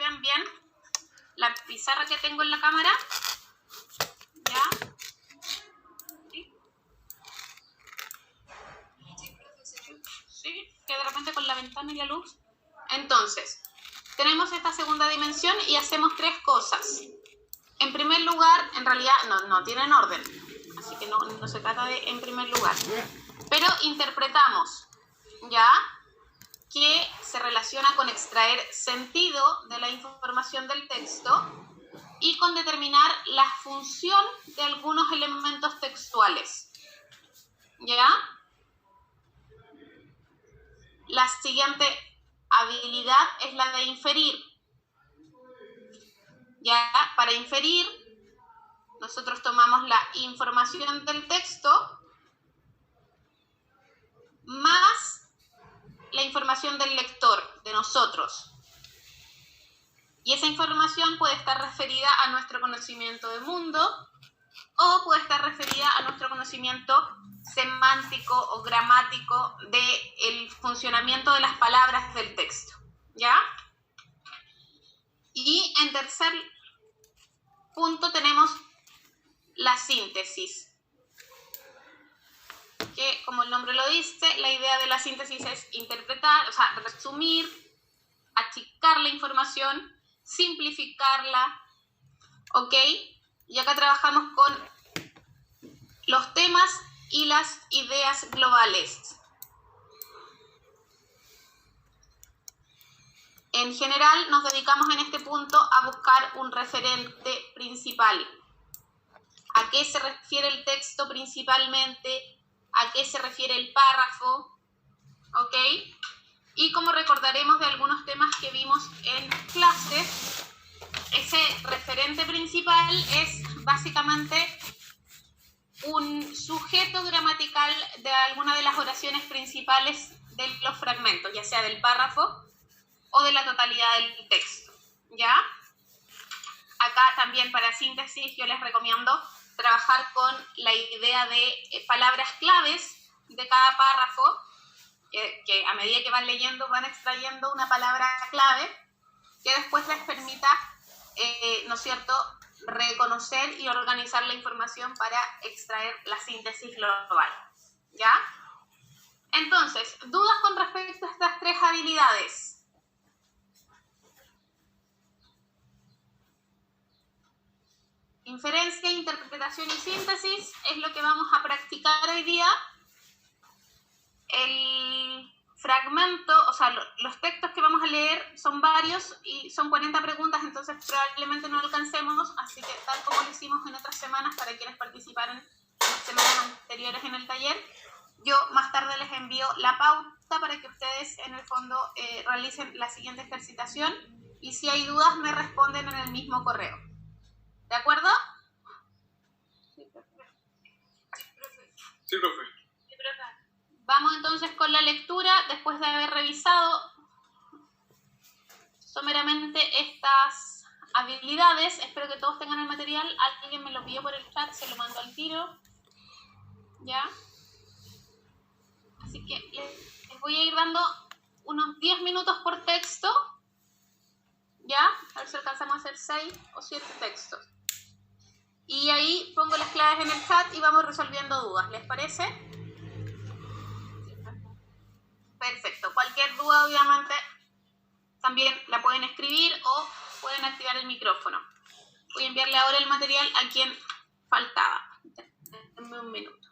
vean bien la pizarra que tengo en la cámara. ¿Ya? ¿Sí? Que de repente con la ventana y la luz. Entonces, tenemos esta segunda dimensión y hacemos tres cosas. En primer lugar, en realidad no tienen orden, así que no se trata de en primer lugar. Pero interpretamos, ¿ya? Que se relaciona con extraer sentido de la información del texto y con determinar la función de algunos elementos textuales. ¿Ya? La siguiente habilidad es la de inferir. ¿Ya? Para inferir, nosotros tomamos la información del texto más la información del lector, de nosotros. Y esa información puede estar referida a nuestro conocimiento del mundo o puede estar referida a nuestro conocimiento semántico o gramático del funcionamiento de las palabras del texto. ¿Ya? Y en tercer punto tenemos la síntesis, que como el nombre lo dice, la idea de la síntesis es interpretar, o sea, resumir, achicar la información, simplificarla, ¿ok? Y acá trabajamos con los temas y las ideas globales. En general, nos dedicamos en este punto a buscar un referente principal. ¿A qué se refiere el texto principalmente? ¿A qué se refiere el párrafo? ¿Ok? Y como recordaremos de algunos temas que vimos en clases, ese referente principal es básicamente un sujeto gramatical de alguna de las oraciones principales de los fragmentos, ya sea del párrafo o de la totalidad del texto, ¿ya? Acá también para síntesis yo les recomiendo trabajar con la idea de palabras claves de cada párrafo, que a medida que van leyendo van extrayendo una palabra clave que después les permita, ¿no es cierto?, reconocer y organizar la información para extraer la síntesis global, ¿ya? Entonces, ¿dudas con respecto a estas tres habilidades? Inferencia, interpretación y síntesis es lo que vamos a practicar hoy día. El fragmento, o sea, los textos que vamos a leer son varios y son 40 preguntas, entonces probablemente no alcancemos, así que tal como lo hicimos en otras semanas para quienes participaron en las semanas anteriores en el taller, yo más tarde les envío la pauta para que ustedes en el fondo realicen la siguiente ejercitación y si hay dudas me responden en el mismo correo. ¿De acuerdo? Sí, profe. Sí, profe. Vamos entonces con la lectura después de haber revisado someramente estas habilidades. Espero que todos tengan el material. Alguien me lo pidió por el chat, se lo mando al tiro. ¿Ya? Así que les voy a ir dando unos 10 minutos por texto. ¿Ya? A ver si alcanzamos a hacer 6 o 7 textos. Y ahí pongo las claves en el chat y vamos resolviendo dudas. ¿Les parece? Perfecto. Cualquier duda, obviamente, también la pueden escribir o pueden activar el micrófono. Voy a enviarle ahora el material a quien faltaba. Denme un minuto.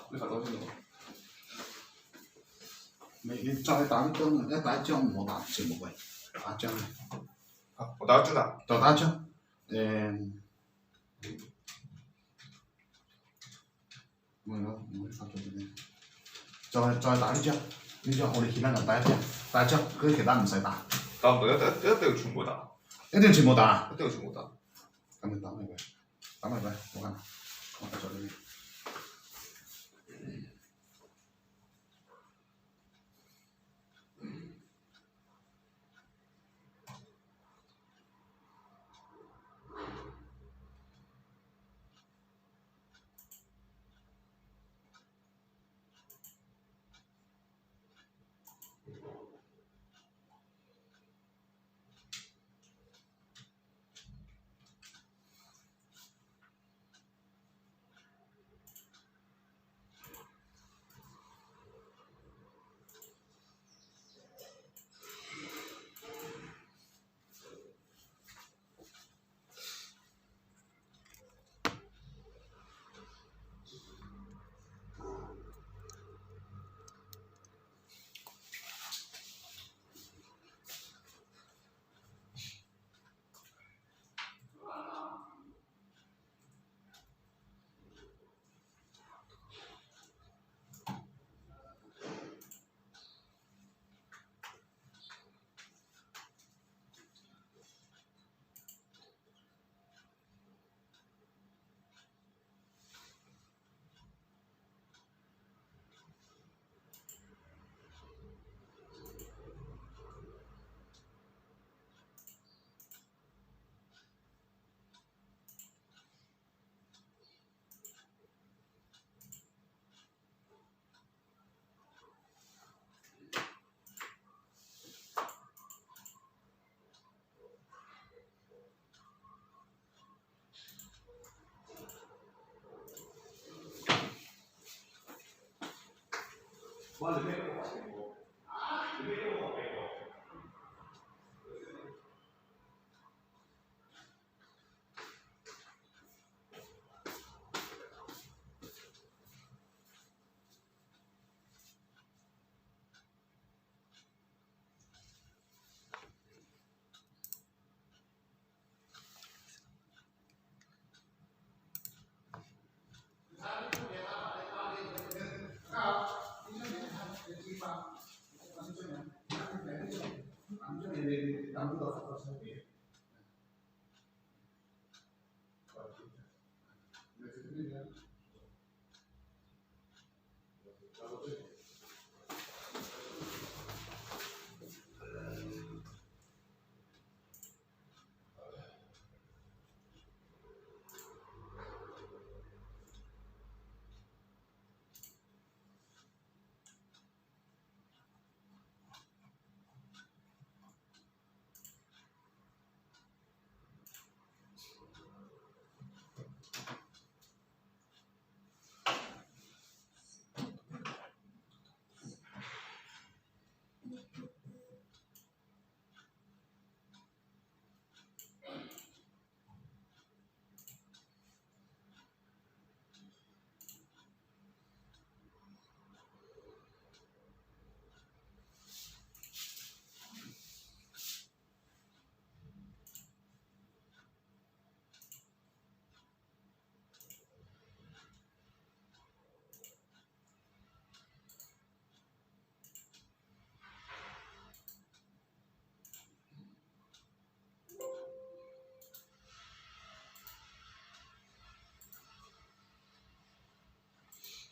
你發多先喎。你再打一張，要打一張我打節目喂，打一張。好，我打一張啦。就打一張。我發咗俾你。再打呢張，呢張我哋其他人打一張，打一張，嗰啲其他唔使打。打唔到，一定要全部打。一定要全部打。一定要全部打。咁你打埋佢，打埋佢，我看，我發咗俾你。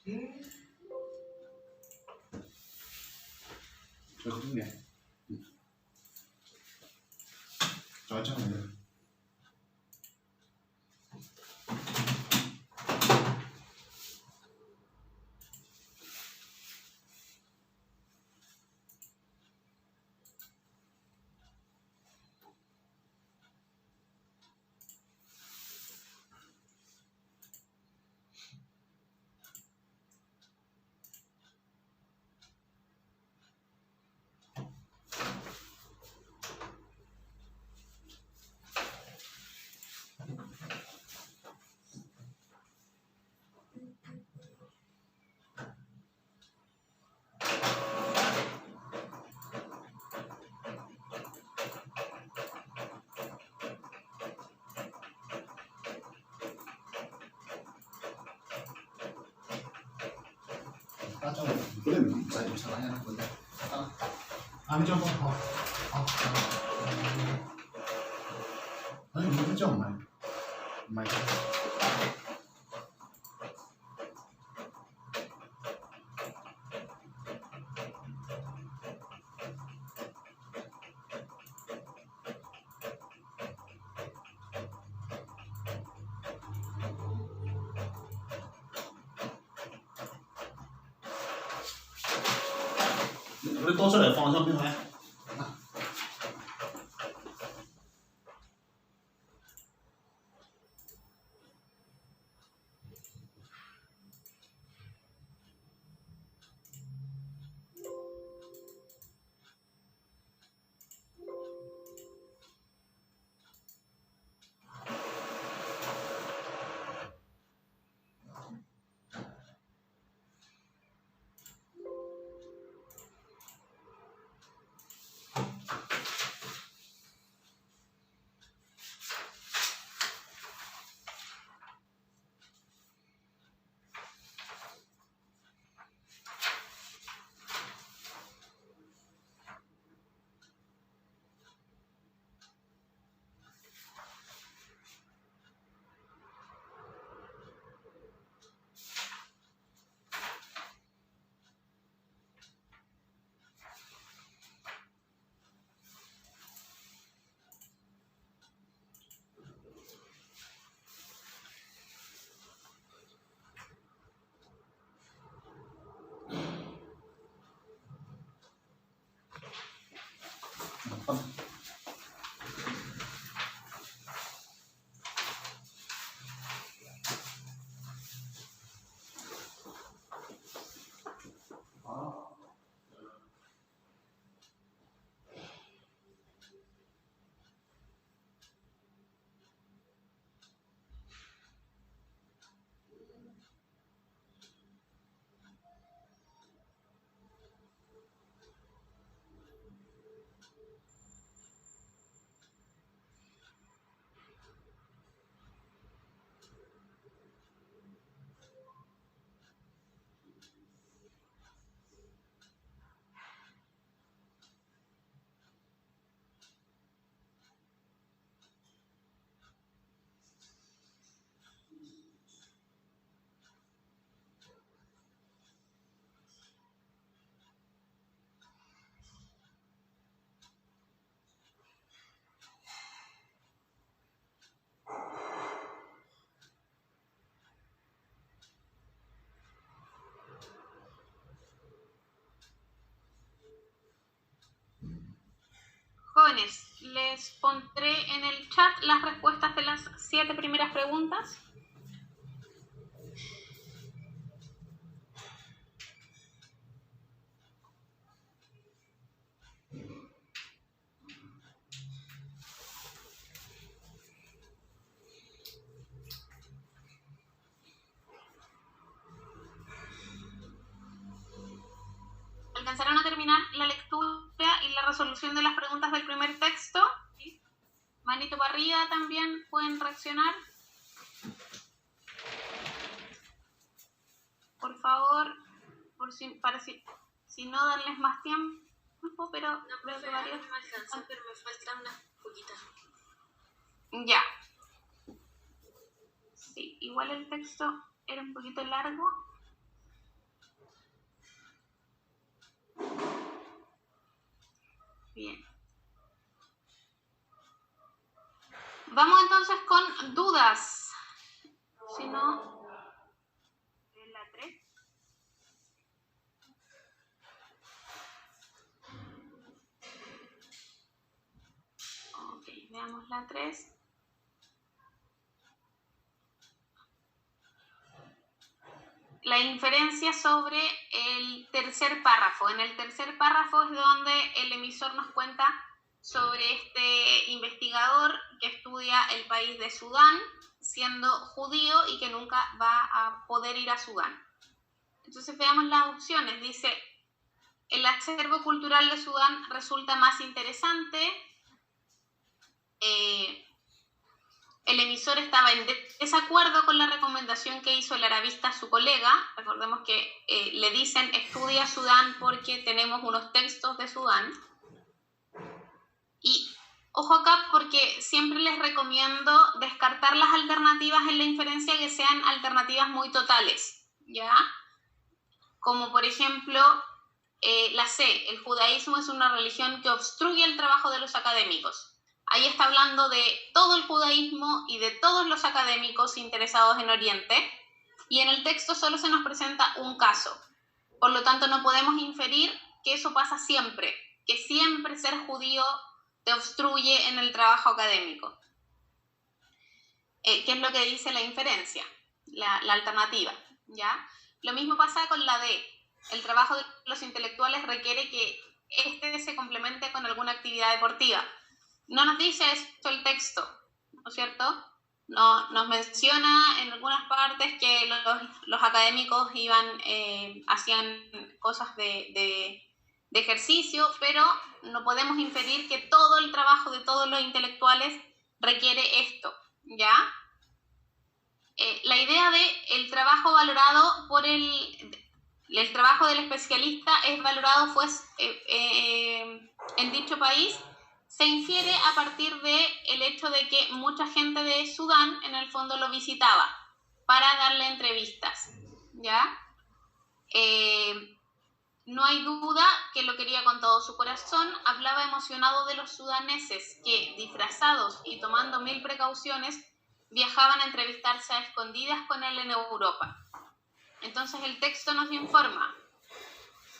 最后面，找这样的人。那这样不能在有啥玩意儿混的啊？俺们叫不好，好，哎，你们叫买，买。我得倒出来放上冰盘。Jóvenes, les pondré en el chat las respuestas de las 7 primeras preguntas. ¿Alcanzaron a terminar la lectura y la resolución de las preguntas del primer texto? ¿Sí? Manito para arriba también, pueden reaccionar. Por favor, para si no darles más tiempo, pero No, profe, a mí me alcanza, pero me faltan unas poquitas. Ya. Sí, igual el texto era un poquito largo. Bien. Vamos entonces con dudas. Si no, es la 3. Ok, veamos la 3. La inferencia sobre el tercer párrafo. En el tercer párrafo es donde el emisor nos cuenta sobre este investigador que estudia el país de Sudán, siendo judío y que nunca va a poder ir a Sudán. Entonces veamos las opciones. Dice, el acervo cultural de Sudán resulta más interesante. El emisor estaba en desacuerdo con la recomendación que hizo el arabista a su colega. Recordemos que le dicen, estudia Sudán porque tenemos unos textos de Sudán. Y ojo acá porque siempre les recomiendo descartar las alternativas en la inferencia que sean alternativas muy totales, ¿ya? Como por ejemplo, la C, el judaísmo es una religión que obstruye el trabajo de los académicos. Ahí está hablando de todo el judaísmo y de todos los académicos interesados en Oriente, y en el texto solo se nos presenta un caso. Por lo tanto, no podemos inferir que eso pasa siempre, que siempre ser judío te obstruye en el trabajo académico. ¿Qué es lo que dice la inferencia? La alternativa, ¿ya? Lo mismo pasa con la D. El trabajo de los intelectuales requiere que éste se complemente con alguna actividad deportiva. No nos dice esto el texto, ¿no es cierto? No, nos menciona en algunas partes que los académicos hacían cosas de ejercicio, pero no podemos inferir que todo el trabajo de todos los intelectuales requiere esto, ¿ya? La idea de el trabajo valorado por el trabajo del especialista es valorado en dicho país, se infiere a partir del hecho de que mucha gente de Sudán en el fondo lo visitaba para darle entrevistas, ¿ya? No hay duda que lo quería con todo su corazón. Hablaba emocionado de los sudaneses que, disfrazados y tomando 1000 precauciones, viajaban a entrevistarse a escondidas con él en Europa. Entonces el texto nos informa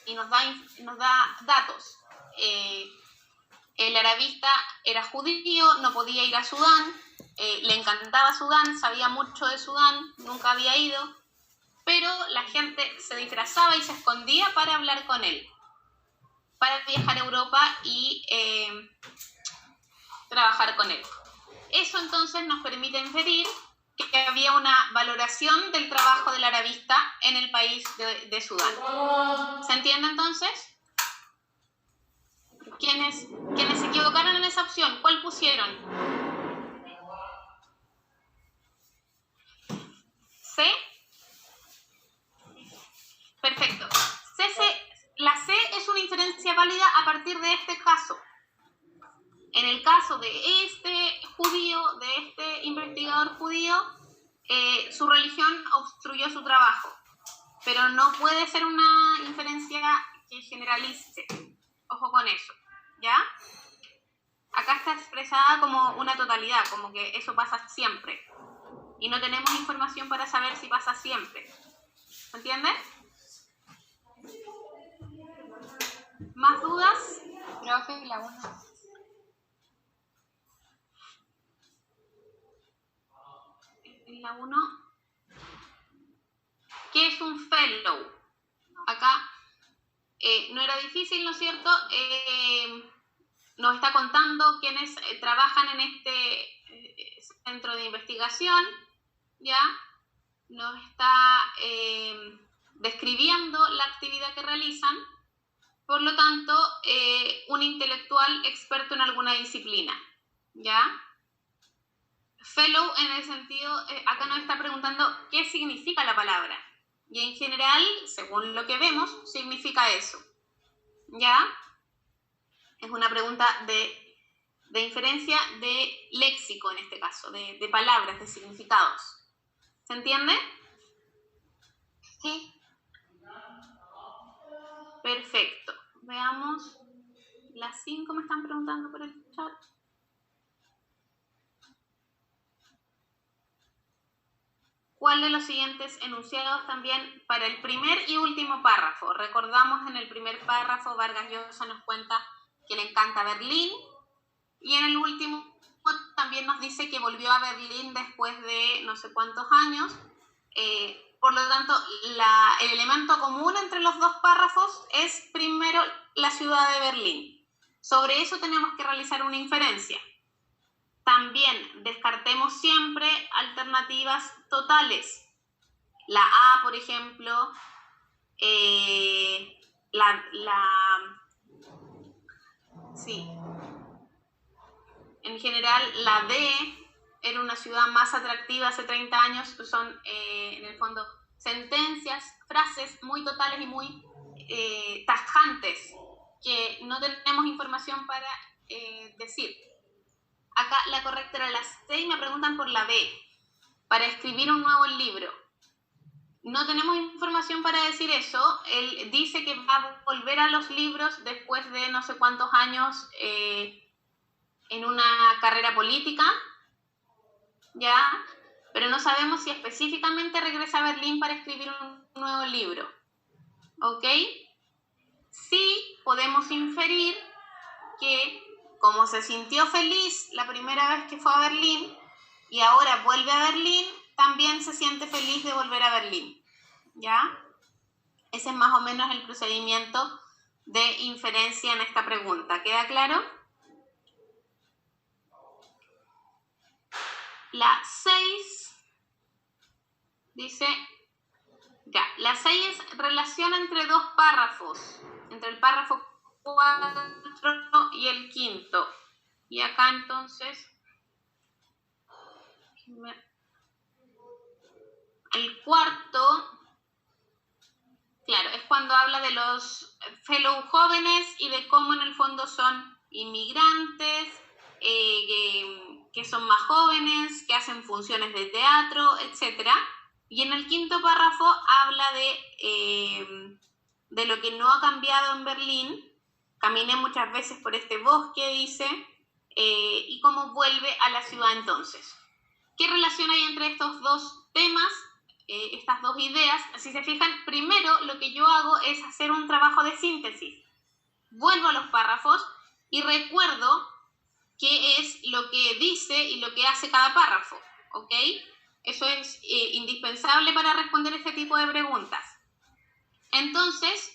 y nos da datos. El arabista era judío, no podía ir a Sudán, le encantaba Sudán, sabía mucho de Sudán, nunca había ido, pero la gente se disfrazaba y se escondía para hablar con él, para viajar a Europa y trabajar con él. Eso entonces nos permite inferir que había una valoración del trabajo del arabista en el país de Sudán. ¿Se entiende entonces? ¿Quiénes se equivocaron en esa opción? ¿Cuál pusieron? ¿C? Perfecto. La C es una inferencia válida a partir de este caso. En el caso de este judío, de este investigador judío, su religión obstruyó su trabajo. Pero no puede ser una inferencia que generalice. Ojo con eso, ¿ya? Acá está expresada como una totalidad, como que eso pasa siempre. Y no tenemos información para saber si pasa siempre. ¿Se entiende? ¿Más dudas? Profe, la 1. En la 1. ¿Qué es un fellow? Acá no era difícil, ¿no es cierto? Nos está contando quienes trabajan en este centro de investigación, ¿ya? Nos está describiendo la actividad que realizan, por lo tanto, un intelectual experto en alguna disciplina, ¿ya? Fellow en el sentido, acá nos está preguntando qué significa la palabra. Y en general, según lo que vemos, significa eso, ¿ya? Es una pregunta de inferencia de léxico en este caso, de palabras, de significados. ¿Se entiende? Sí. Perfecto. Veamos Las 5 me están preguntando por el chat. ¿Cuál de los siguientes enunciados también para el primer y último párrafo? Recordamos en el primer párrafo Vargas Llosa nos cuenta que le encanta Berlín y en el último también nos dice que volvió a Berlín después de no sé cuántos años. Por lo tanto, el elemento común entre los dos párrafos es primero la ciudad de Berlín. Sobre eso tenemos que realizar una inferencia. También descartemos siempre alternativas totales. La A, por ejemplo, sí. En general, la D era una ciudad más atractiva hace 30 años, son en el fondo sentencias, frases muy totales y muy tajantes que no tenemos información para decir. Acá la correcta era la C y me preguntan por la B, para escribir un nuevo libro. No tenemos información para decir eso. Él dice que va a volver a los libros después de no sé cuántos años en una carrera política, ¿ya? Pero no sabemos si específicamente regresa a Berlín para escribir un nuevo libro, ¿ok? Sí podemos inferir que como se sintió feliz la primera vez que fue a Berlín y ahora vuelve a Berlín, también se siente feliz de volver a Berlín, ¿ya? Ese es más o menos el procedimiento de inferencia en esta pregunta. ¿Queda claro? La 6 dice, ya, la 6 es relación entre dos párrafos, entre el párrafo 4 y el quinto. Y acá entonces, el cuarto, claro, es cuando habla de los fellow jóvenes y de cómo en el fondo son inmigrantes, que son más jóvenes, que hacen funciones de teatro, etc. Y en el quinto párrafo habla de lo que no ha cambiado en Berlín. Caminé muchas veces por este bosque, dice, y cómo vuelve a la ciudad entonces. ¿Qué relación hay entre estos dos temas, estas dos ideas? Si se fijan, primero lo que yo hago es hacer un trabajo de síntesis. Vuelvo a los párrafos y recuerdo qué es lo que dice y lo que hace cada párrafo, ¿ok? Eso es indispensable para responder este tipo de preguntas. Entonces,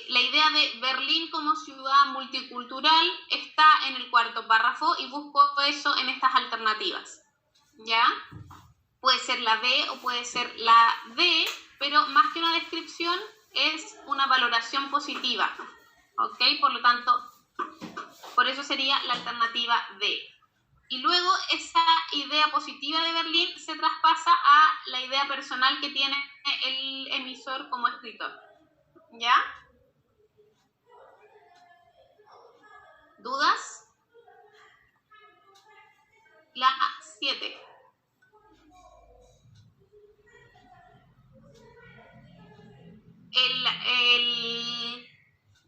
la idea de Berlín como ciudad multicultural está en el cuarto párrafo y busco eso en estas alternativas, ¿ya? Puede ser la B o puede ser la D, pero más que una descripción es una valoración positiva, ¿ok? Por lo tanto, por eso sería la alternativa D. Y luego esa idea positiva de Berlín se traspasa a la idea personal que tiene el emisor como escritor, ¿ya? ¿Dudas? La 7.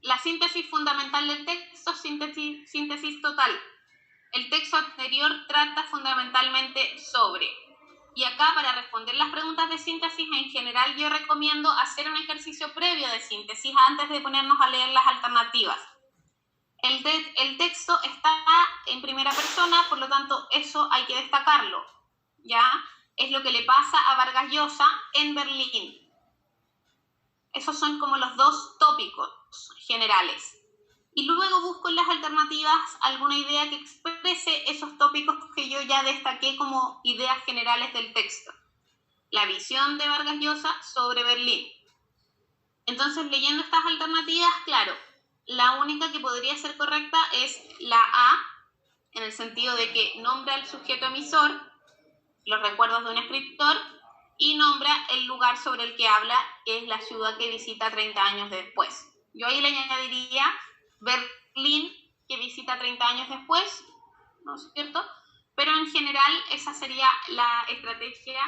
La síntesis fundamental del texto, síntesis total. El texto anterior trata fundamentalmente sobre. Y acá, para responder las preguntas de síntesis, en general yo recomiendo hacer un ejercicio previo de síntesis antes de ponernos a leer las alternativas. El texto está en primera persona, por lo tanto, eso hay que destacarlo, ¿ya? Es lo que le pasa a Vargas Llosa en Berlín. Esos son como los dos tópicos generales. Y luego busco en las alternativas alguna idea que exprese esos tópicos que yo ya destaqué como ideas generales del texto. La visión de Vargas Llosa sobre Berlín. Entonces, leyendo estas alternativas, claro, la única que podría ser correcta es la A, en el sentido de que nombra el sujeto emisor, los recuerdos de un escritor, y nombra el lugar sobre el que habla, que es la ciudad que visita 30 años después. Yo ahí le añadiría Berlín, que visita 30 años después, ¿no es cierto? Pero en general esa sería la estrategia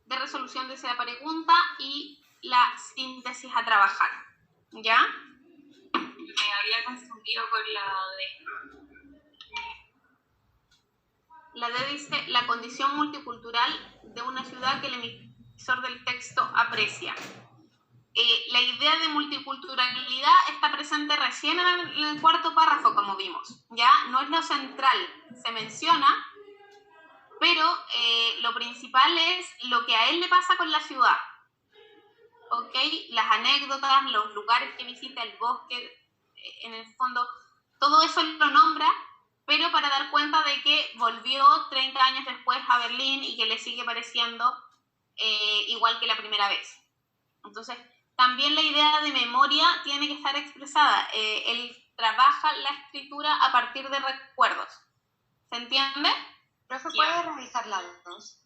de resolución de esa pregunta y la síntesis a trabajar, ¿ya? había confundido con la D. La D dice la condición multicultural de una ciudad que el emisor del texto aprecia. La idea de multiculturalidad está presente recién en el cuarto párrafo, como vimos. Ya no es lo central, se menciona, pero lo principal es lo que a él le pasa con la ciudad. ¿Ok? Las anécdotas, los lugares que visita, el bosque, en el fondo, todo eso lo nombra, pero para dar cuenta de que volvió 30 años después a Berlín y que le sigue pareciendo igual que la primera vez. Entonces, también la idea de memoria tiene que estar expresada. Él trabaja la escritura a partir de recuerdos. ¿Se entiende? ¿Profe, puede revisar la 2?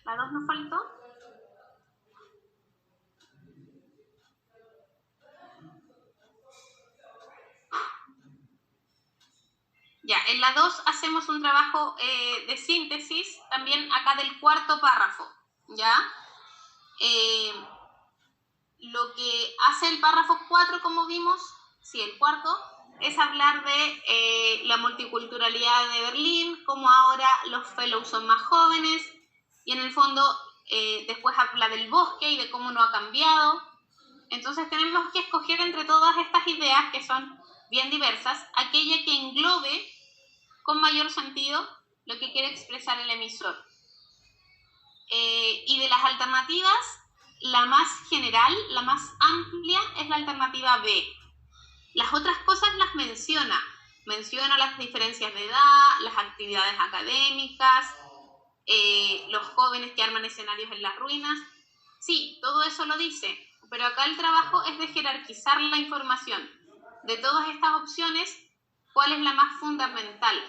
¿La 2 nos faltó? Ya, en la 2 hacemos un trabajo de síntesis, también acá del cuarto párrafo, ¿ya? Lo que hace el párrafo 4, como vimos, sí, el cuarto, es hablar de la multiculturalidad de Berlín, cómo ahora los fellows son más jóvenes, y en el fondo después habla del bosque y de cómo no ha cambiado. Entonces tenemos que escoger entre todas estas ideas, que son bien diversas, aquella que englobe con mayor sentido lo que quiere expresar el emisor. Y de las alternativas, la más general, la más amplia, es la alternativa B. Las otras cosas las menciona. Menciona las diferencias de edad, las actividades académicas, los jóvenes que arman escenarios en las ruinas. Sí, todo eso lo dice, pero acá el trabajo es de jerarquizar la información. De todas estas opciones, ¿cuál es la más fundamental?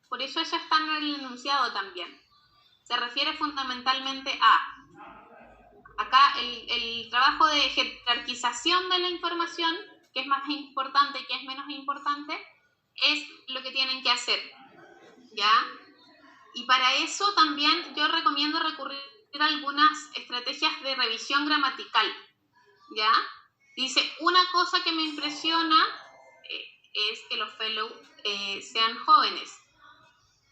Por eso está en el enunciado también. Se refiere fundamentalmente a... Acá el trabajo de jerarquización de la información, que es más importante y que es menos importante, es lo que tienen que hacer, ¿ya? Y para eso también yo recomiendo recurrir a algunas estrategias de revisión gramatical, ¿ya? Dice, una cosa que me impresiona es que los fellows sean jóvenes.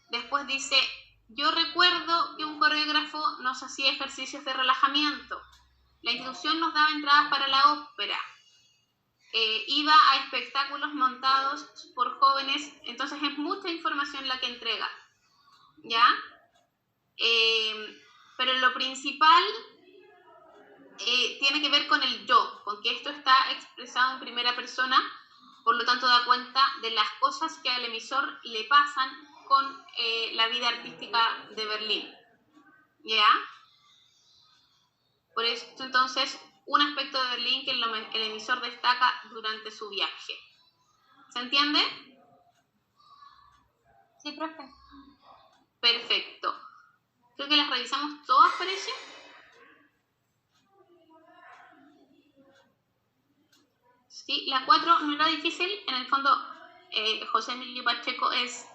Después dice, yo recuerdo que un coreógrafo nos hacía ejercicios de relajamiento. La institución nos daba entradas para la ópera. Iba a espectáculos montados por jóvenes. Entonces es mucha información la que entrega, ¿ya? Pero lo principal tiene que ver con el yo, con que esto está expresado en primera persona, por lo tanto da cuenta de las cosas que al emisor le pasan con la vida artística de Berlín, ¿ya? Por eso entonces un aspecto de Berlín que el emisor destaca durante su viaje. ¿Se entiende? Sí, profe. Perfecto. Creo que las revisamos todas, parece. Sí, la 4 no era difícil. En el fondo, José Emilio Pacheco es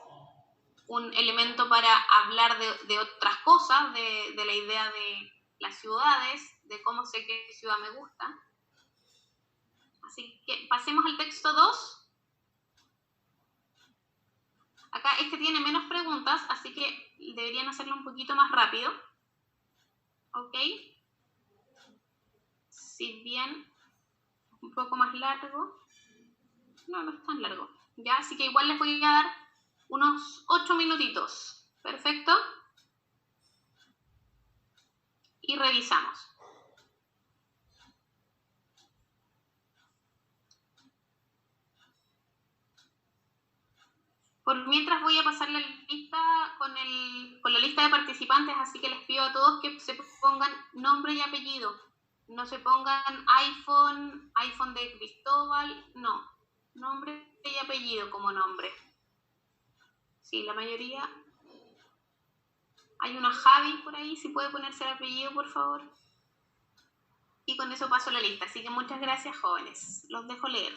un elemento para hablar de otras cosas, de la idea de las ciudades, de cómo sé qué ciudad me gusta. Así que pasemos al texto 2. Acá tiene menos preguntas, así que deberían hacerlo un poquito más rápido. ¿Ok? Si bien un poco más largo. No es tan largo. ¿Ya? Así que igual les voy a dar unos 8 minutitos. ¿Perfecto? Y revisamos. Por mientras voy a pasar la lista con la lista de participantes, así que les pido a todos que se pongan nombre y apellido. No se pongan iPhone de Cristóbal, no. Nombre y apellido como nombre. Sí, la mayoría. Hay una Javi por ahí, si puede ponerse el apellido, por favor. Y con eso paso la lista. Así que muchas gracias, jóvenes. Los dejo leer.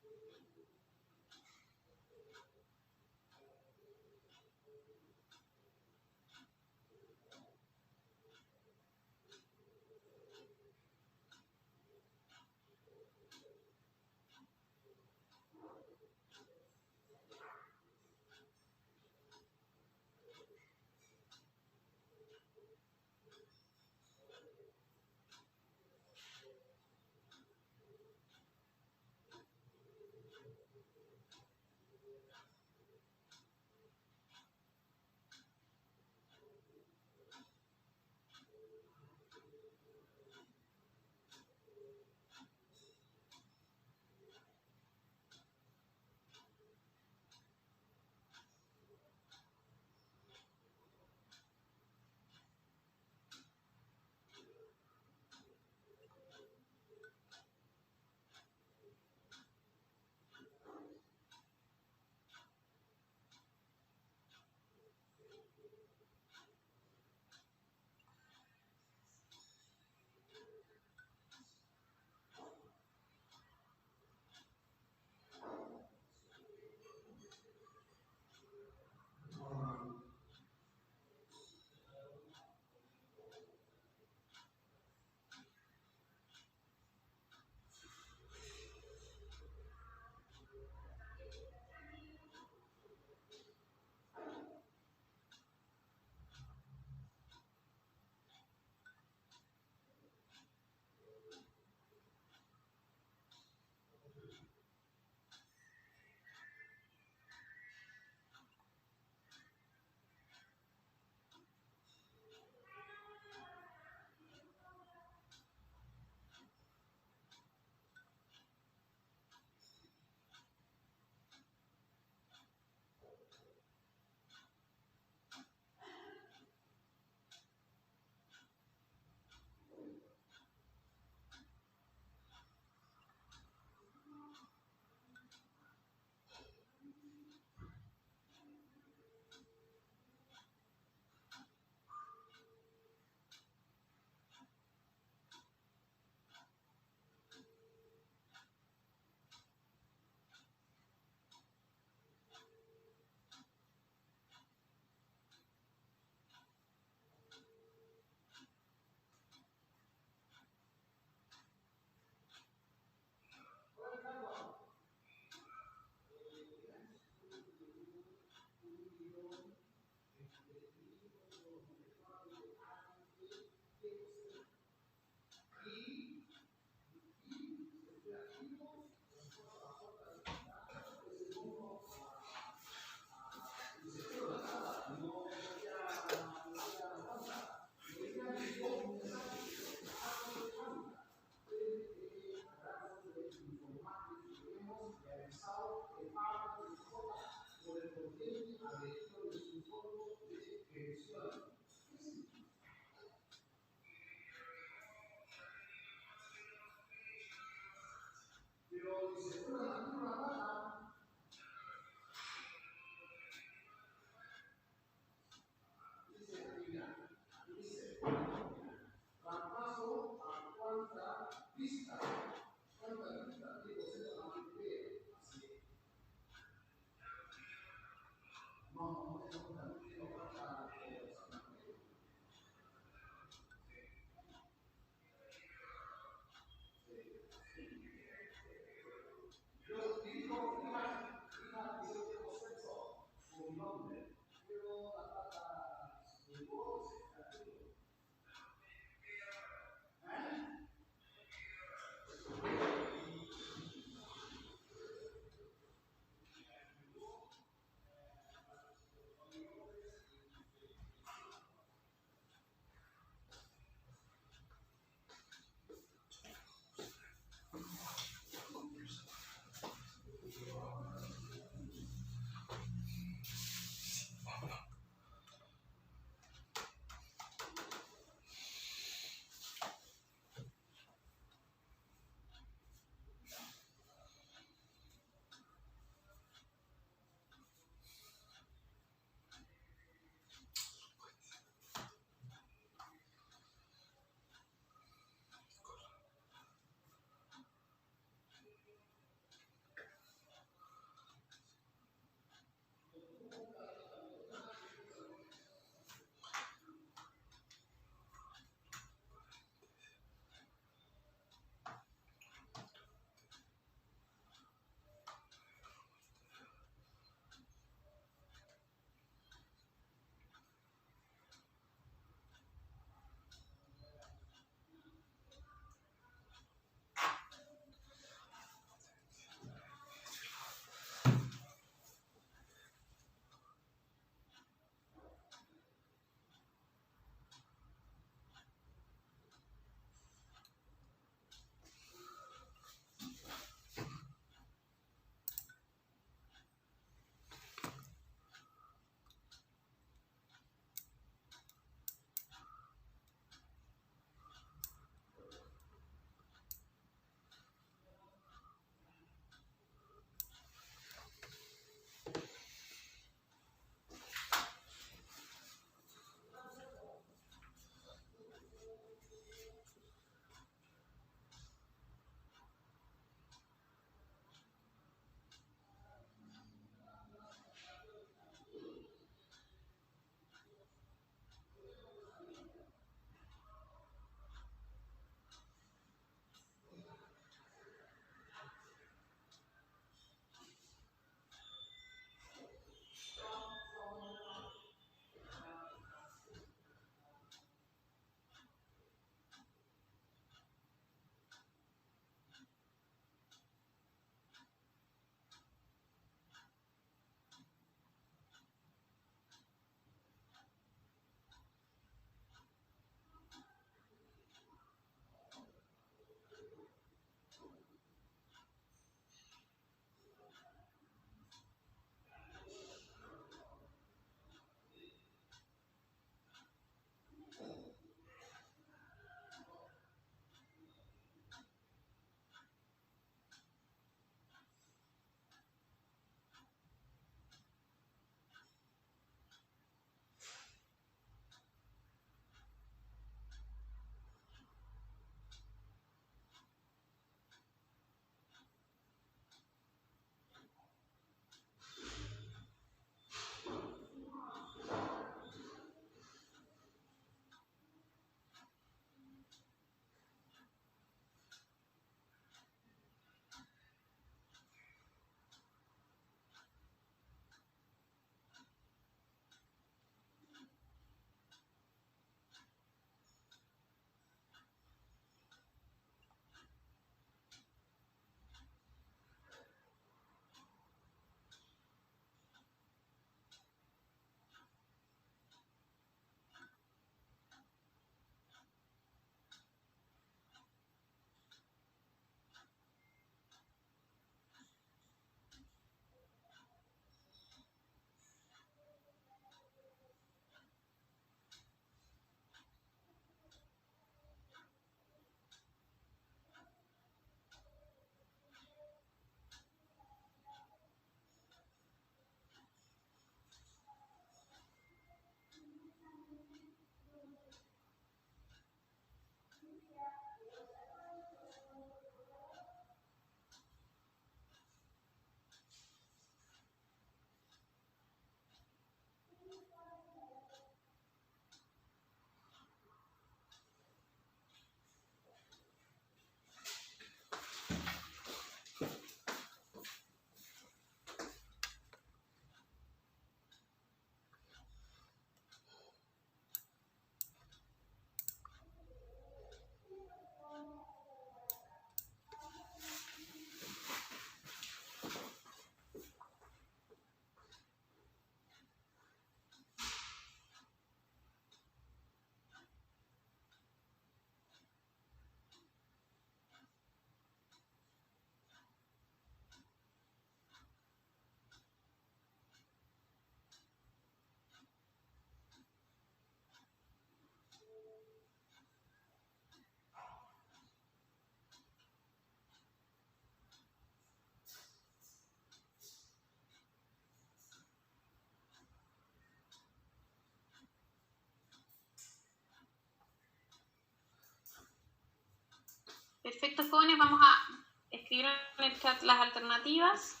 Perfecto, jóvenes, vamos a escribir en el chat las alternativas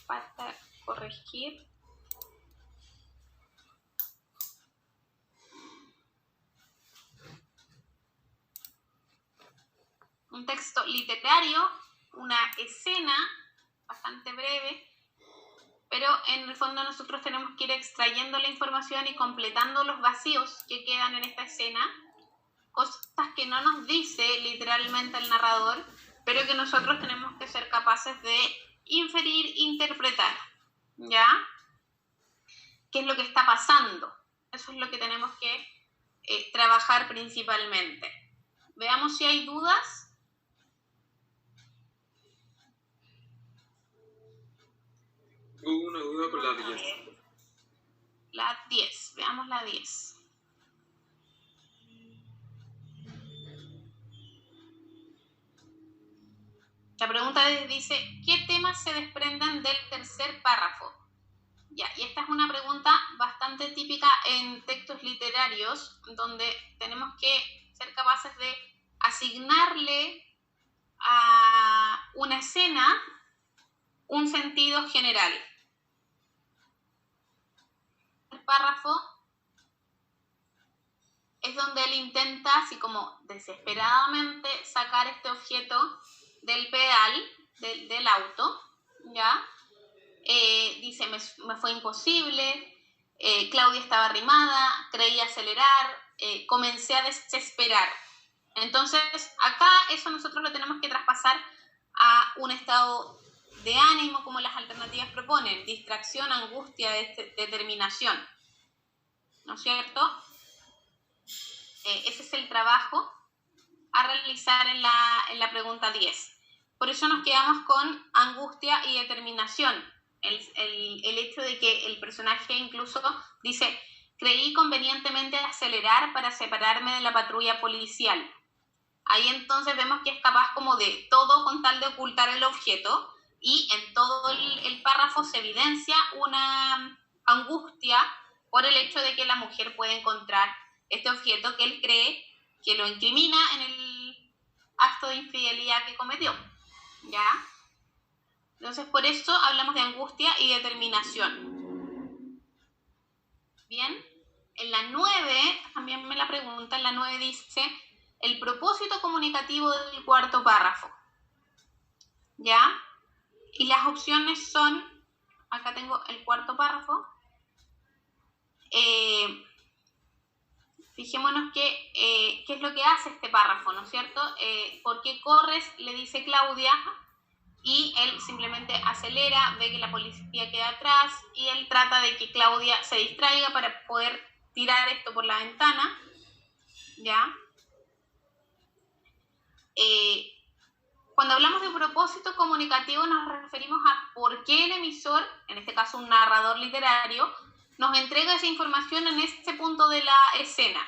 para corregir. Un texto literario, una escena bastante breve, pero en el fondo nosotros tenemos que ir extrayendo la información y completando los vacíos que quedan en esta escena, cosas que no nos dice literalmente el narrador, pero que nosotros tenemos que ser capaces de inferir, interpretar, ¿ya? ¿Qué es lo que está pasando? Eso es lo que tenemos que trabajar principalmente. Veamos si hay dudas. Hubo una duda con la 10. La 10, veamos la 10. La pregunta dice, ¿qué temas se desprenden del tercer párrafo? Ya, y esta es una pregunta bastante típica en textos literarios, donde tenemos que ser capaces de asignarle a una escena un sentido general. El párrafo es donde él intenta, así como desesperadamente, sacar este objeto del pedal del auto, ¿ya? Dice, me fue imposible, Claudia estaba arrimada, creí acelerar, comencé a desesperar. Entonces, acá eso nosotros lo tenemos que traspasar a un estado de ánimo, como las alternativas proponen, distracción, angustia, determinación, ¿no es cierto? Ese es el trabajo a realizar en la pregunta 10. Por eso nos quedamos con angustia y determinación. El hecho de que el personaje incluso dice, creí convenientemente acelerar para separarme de la patrulla policial. Ahí entonces vemos que es capaz como de todo con tal de ocultar el objeto, y en todo el párrafo se evidencia una angustia por el hecho de que la mujer puede encontrar este objeto que él cree que lo incrimina en el acto de infidelidad que cometió, ¿ya? Entonces, por eso hablamos de angustia y determinación. Bien, en la 9, también me la pregunta, en la 9 dice, el propósito comunicativo del cuarto párrafo, ¿ya? Y las opciones son, acá tengo el cuarto párrafo, fijémonos qué es lo que hace este párrafo, ¿no es cierto? ¿Por qué corres? Le dice Claudia, y él simplemente acelera, ve que la policía queda atrás, y él trata de que Claudia se distraiga para poder tirar esto por la ventana, ¿ya? Cuando hablamos de propósito comunicativo nos referimos a por qué el emisor, en este caso un narrador literario, nos entrega esa información en este punto de la escena,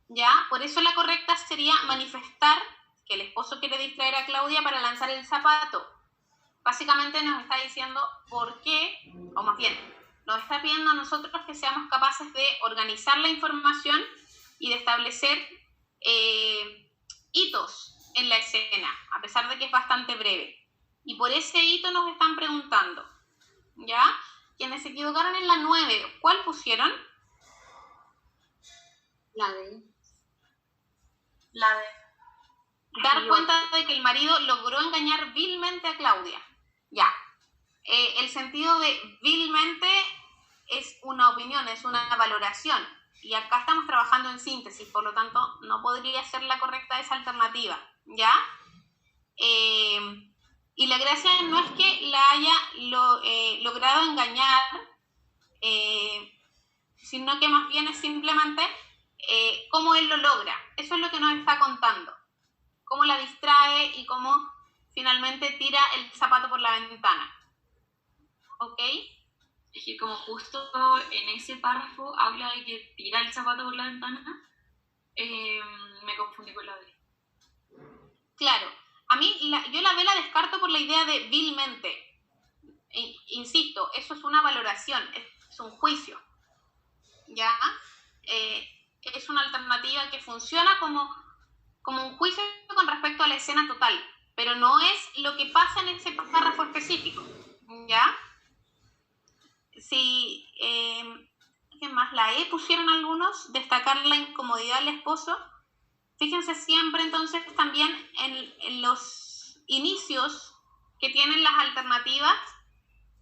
¿ya? Por eso la correcta sería manifestar que el esposo quiere distraer a Claudia para lanzar el zapato. Básicamente nos está diciendo por qué, o más bien, nos está pidiendo a nosotros que seamos capaces de organizar la información y de establecer hitos en la escena, a pesar de que es bastante breve. Y por ese hito nos están preguntando, ¿ya? Quienes se equivocaron en la 9, ¿cuál pusieron? La D. La de... Dar cuenta de que el marido logró engañar vilmente a Claudia. Ya. El sentido de vilmente es una opinión, es una valoración. Y acá estamos trabajando en síntesis, por lo tanto, no podría ser la correcta esa alternativa, ¿ya? Y la gracia no es que la haya logrado engañar, sino que más bien es simplemente cómo él lo logra. Eso es lo que nos está contando. Cómo la distrae y cómo finalmente tira el zapato por la ventana. ¿Ok? Es que como justo en ese párrafo habla de que tira el zapato por la ventana, me confundí con la D. Claro. A mí, yo la B la descarto por la idea de vilmente. Insisto, eso es una valoración, es un juicio. ¿Ya? Es una alternativa que funciona como como un juicio con respecto a la escena total, pero no es lo que pasa en ese párrafo específico, ¿ya? Si, ¿qué más? La E pusieron algunos, destacar la incomodidad del esposo. Fíjense siempre entonces también en los inicios que tienen las alternativas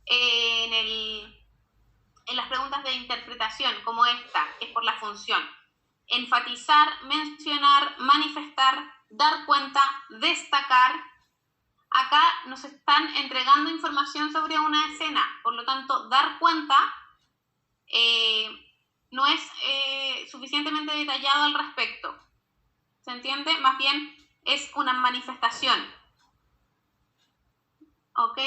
en las preguntas de interpretación, como esta, que es por la función. Enfatizar, mencionar, manifestar, dar cuenta, destacar. Acá nos están entregando información sobre una escena, por lo tanto, dar cuenta no es suficientemente detallado al respecto. ¿Se entiende? Más bien es una manifestación. ¿Ok?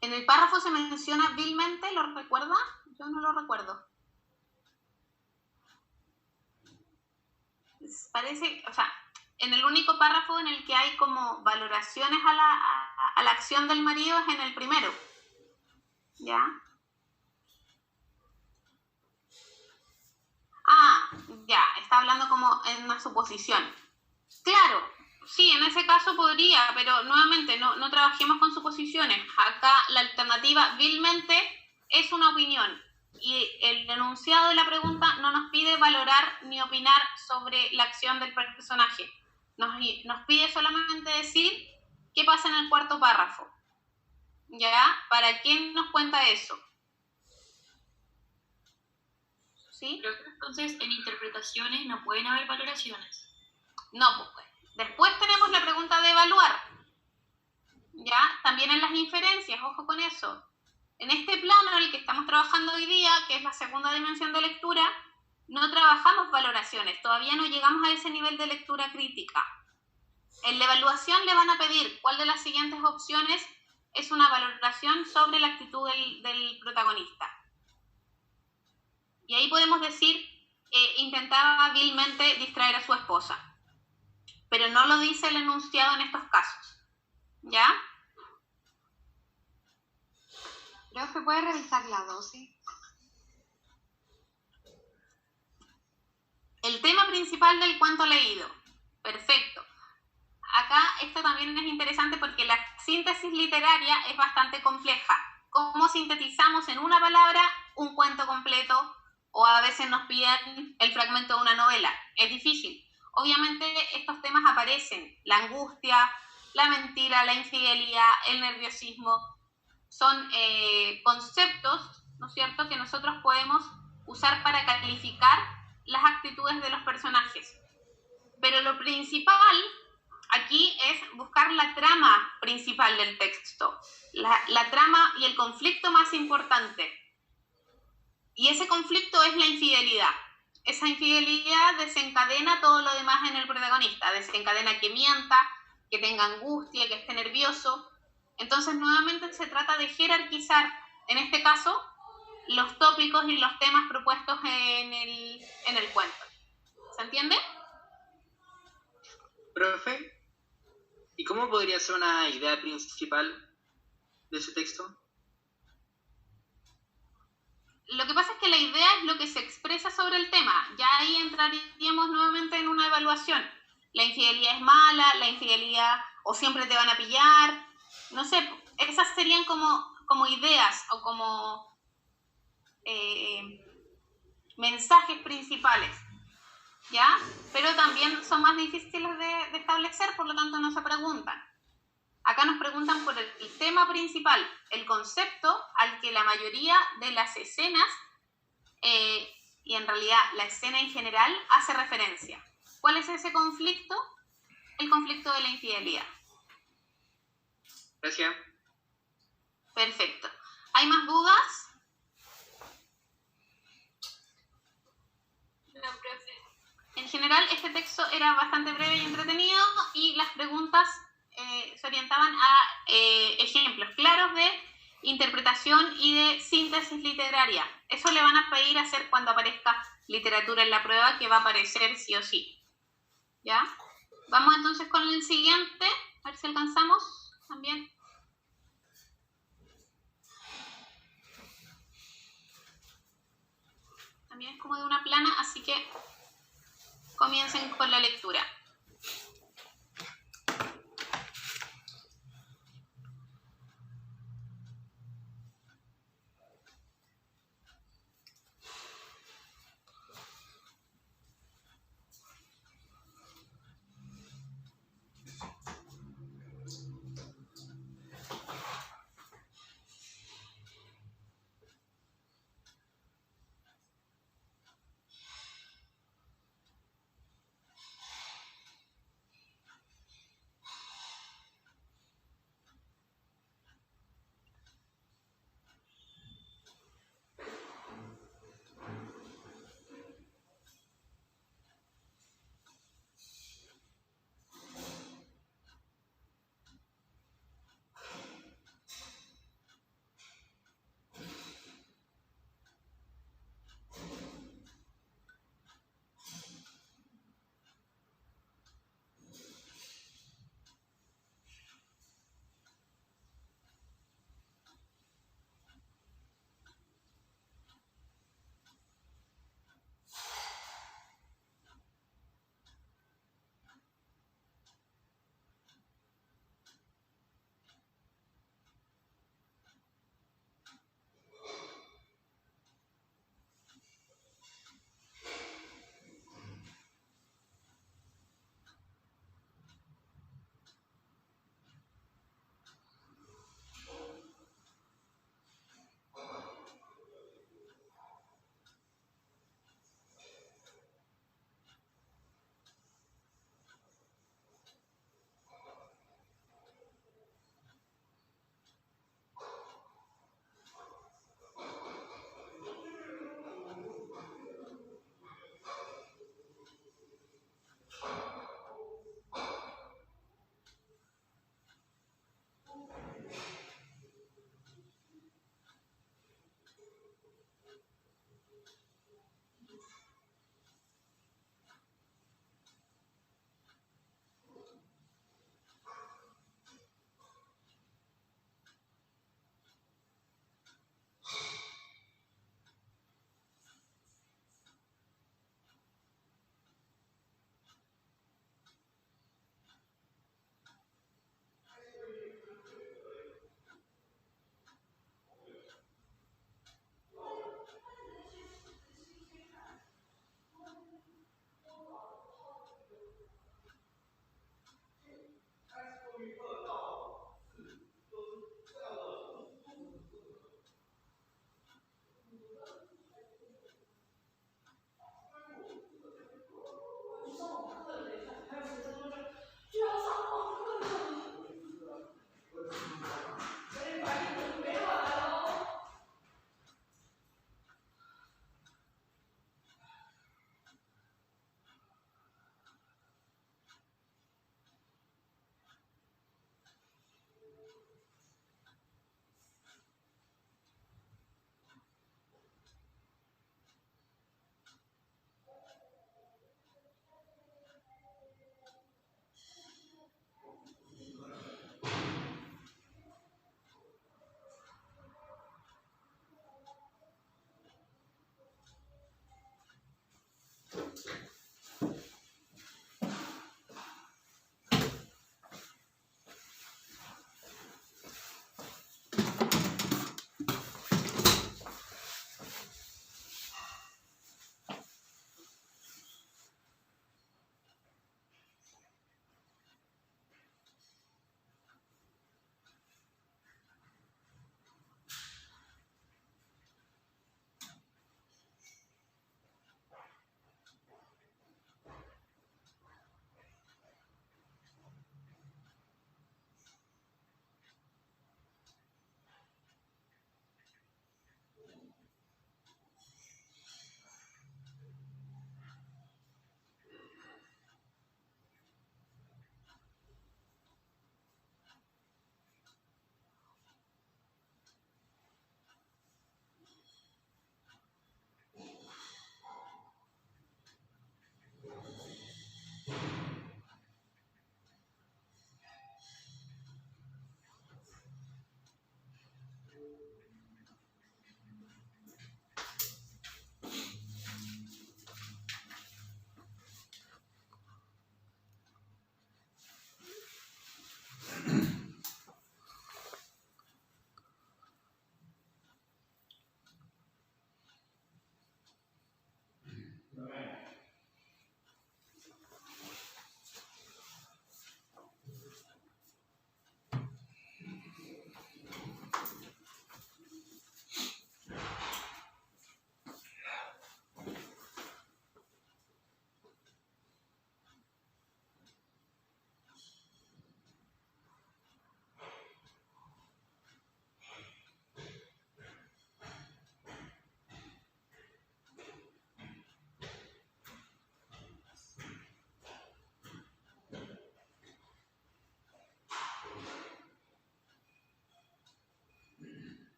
En el párrafo se menciona vilmente, ¿lo recuerda? Yo no lo recuerdo. Parece, o sea, en el único párrafo en el que hay como valoraciones a la acción del marido es en el primero. ¿Ya? Ah, ya, está hablando como en una suposición. Claro, sí, en ese caso podría, pero nuevamente no trabajemos con suposiciones. Acá la alternativa vilmente es una opinión y el enunciado de la pregunta no nos pide valorar ni opinar sobre la acción del personaje. Nos pide solamente decir qué pasa en el cuarto párrafo. ¿Ya? ¿Para quién nos cuenta eso? ¿Sí? Creo que entonces en interpretaciones no pueden haber valoraciones. No, pues. Después tenemos la pregunta de evaluar. ¿Ya? También en las inferencias, ojo con eso. En este plano en el que estamos trabajando hoy día, que es la segunda dimensión de lectura, no trabajamos valoraciones, todavía no llegamos a ese nivel de lectura crítica. En la evaluación le van a pedir cuál de las siguientes opciones es una valoración sobre la actitud del protagonista. Y ahí podemos decir, intentaba hábilmente distraer a su esposa. Pero no lo dice el enunciado en estos casos. ¿Ya? ¿Se puede revisar la dosis? El tema principal del cuento leído. Perfecto. Acá esto también es interesante porque la síntesis literaria es bastante compleja. ¿Cómo sintetizamos en una palabra un cuento completo? O a veces nos piden el fragmento de una novela. Es difícil. Obviamente estos temas aparecen. La angustia, la mentira, la infidelidad, el nerviosismo. Son conceptos, ¿no es cierto?, que nosotros podemos usar para calificar las actitudes de los personajes. Pero lo principal aquí es buscar la trama principal del texto, la trama y el conflicto más importante. Y ese conflicto es la infidelidad. Esa infidelidad desencadena todo lo demás en el protagonista, desencadena que mienta, que tenga angustia, que esté nervioso. Entonces, nuevamente se trata de jerarquizar, en este caso, los tópicos y los temas propuestos en el cuento. ¿Se entiende? Profe, ¿y cómo podría ser una idea principal de ese texto? Lo que pasa es que la idea es lo que se expresa sobre el tema. Ya ahí entraríamos nuevamente en una evaluación. La infidelidad es mala, la infidelidad o siempre te van a pillar. No sé, esas serían como ideas o como mensajes principales, ¿ya? Pero también son más difíciles de establecer, por lo tanto no se preguntan. Acá nos preguntan por el tema principal, el concepto al que la mayoría de las escenas, y en realidad la escena en general, hace referencia. ¿Cuál es ese conflicto? El conflicto de la infidelidad. Gracias. Perfecto. ¿Hay más dudas? No, profe. En general, este texto era bastante breve y entretenido y las preguntas se orientaban a ejemplos claros de interpretación y de síntesis literaria. Eso le van a pedir hacer cuando aparezca literatura en la prueba, que va a aparecer sí o sí. ¿Ya? Vamos entonces con el siguiente, a ver si alcanzamos también. también es como de una plana, así que comiencen con la lectura.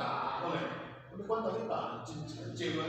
打过来，我的管道里打，接过来。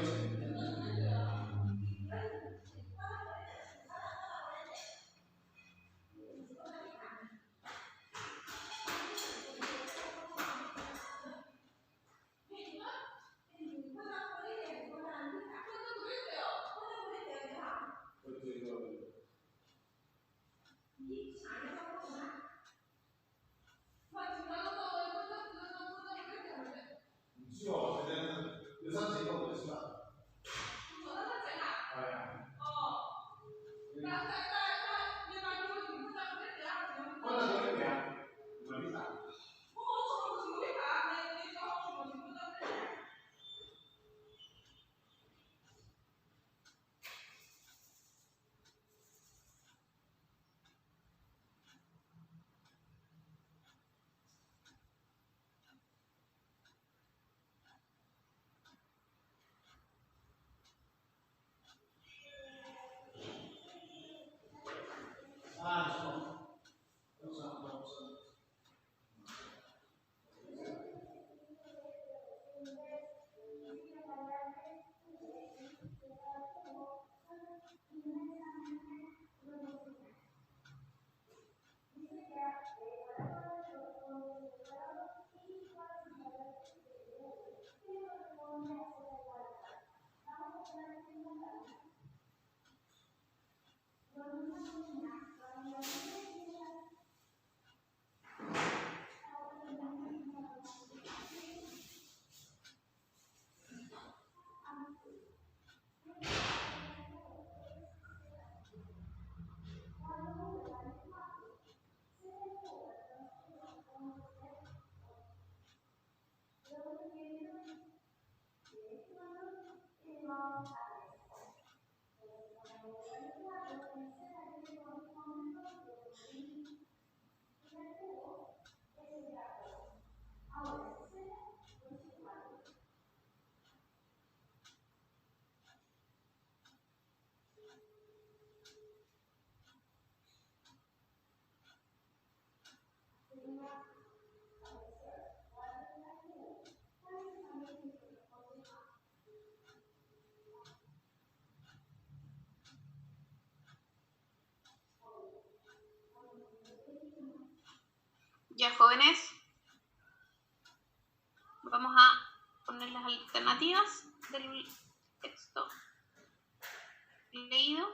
Ya, jóvenes, vamos a poner las alternativas del texto leído.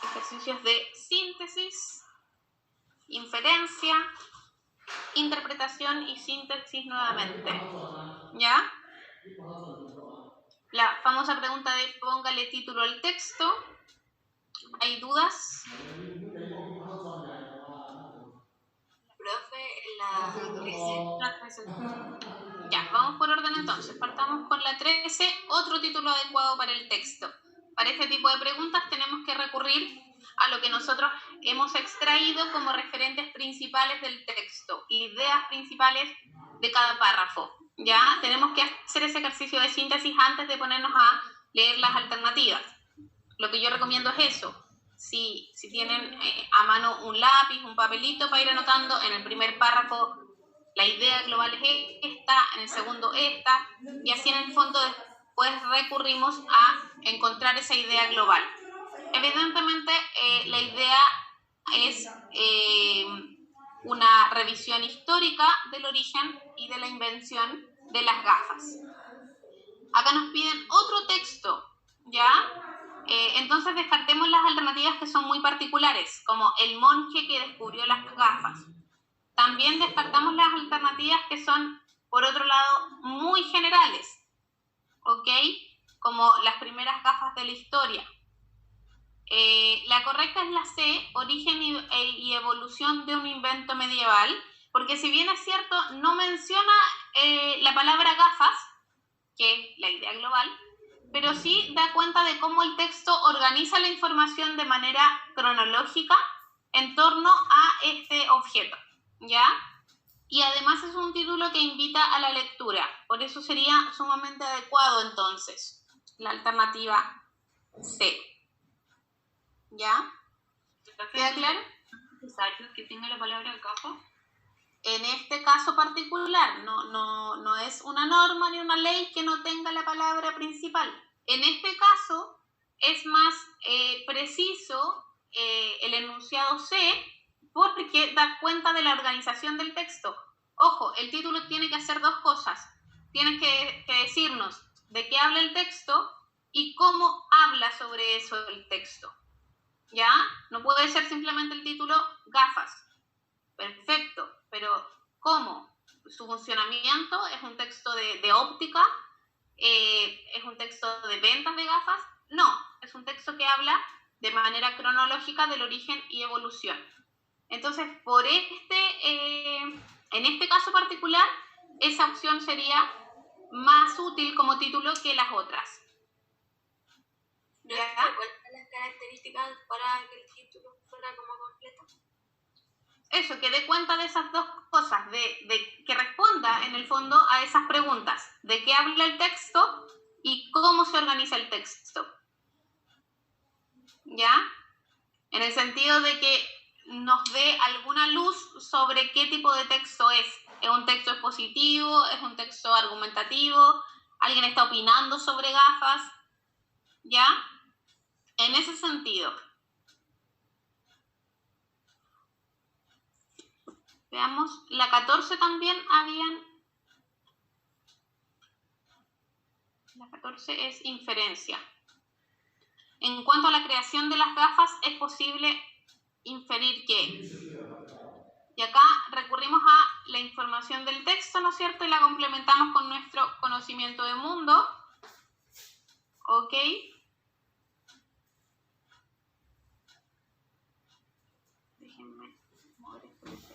Ejercicios de síntesis, inferencia, interpretación y síntesis nuevamente. ¿Ya? La famosa pregunta de póngale título al texto. ¿Hay dudas? Profe, la 13. Ya, vamos por orden entonces. Partamos con la 13, otro título adecuado para el texto. Para este tipo de preguntas tenemos que recurrir a lo que nosotros hemos extraído como referentes principales del texto, ideas principales de cada párrafo. Ya, tenemos que hacer ese ejercicio de síntesis antes de ponernos a leer las alternativas. Lo que yo recomiendo es eso. Si tienen a mano un lápiz, un papelito para ir anotando, en el primer párrafo la idea global es esta, en el segundo esta, y así en el fondo después recurrimos a encontrar esa idea global. Evidentemente la idea es una revisión histórica del origen y de la invención de las gafas. Acá nos piden otro texto, ¿ya? Entonces descartemos las alternativas que son muy particulares, como el monje que descubrió las gafas. También descartamos las alternativas que son, por otro lado, muy generales, ¿ok? Como las primeras gafas de la historia. La correcta es la C, origen y evolución de un invento medieval, porque si bien es cierto, no menciona la palabra gafas, que es la idea global, pero sí da cuenta de cómo el texto organiza la información de manera cronológica en torno a este objeto, ¿ya? Y además es un título que invita a la lectura, por eso sería sumamente adecuado entonces la alternativa C. ¿Ya? ¿Queda claro? ¿Es necesario que tenga la palabra gafa? En este caso particular, no es una norma ni una ley que no tenga la palabra principal. En este caso es más preciso el enunciado C porque da cuenta de la organización del texto. Ojo, el título tiene que hacer dos cosas. Tienes que decirnos de qué habla el texto y cómo habla sobre eso el texto. ¿Ya? No puede ser simplemente el título gafas. Perfecto, pero ¿cómo? Su funcionamiento es un texto de óptica, es un texto de ventas de gafas. No, es un texto que habla de manera cronológica del origen y evolución. Entonces, en este caso particular, esa opción sería más útil como título que las otras. ¿No te cuentan las características para que el título fuera como completo? Eso, que dé cuenta de esas dos cosas, de que responda en el fondo a esas preguntas, de qué habla el texto y cómo se organiza el texto. ¿Ya? En el sentido de que nos dé alguna luz sobre qué tipo de texto es. ¿Es un texto expositivo? ¿Es un texto argumentativo? ¿Alguien está opinando sobre gafas? ¿Ya? En ese sentido. Veamos, la 14 también habían... La 14 es inferencia. En cuanto a la creación de las gafas, es posible inferir que... Y acá recurrimos a la información del texto, ¿no es cierto? Y la complementamos con nuestro conocimiento de mundo. ¿Ok? Déjenme mover esto.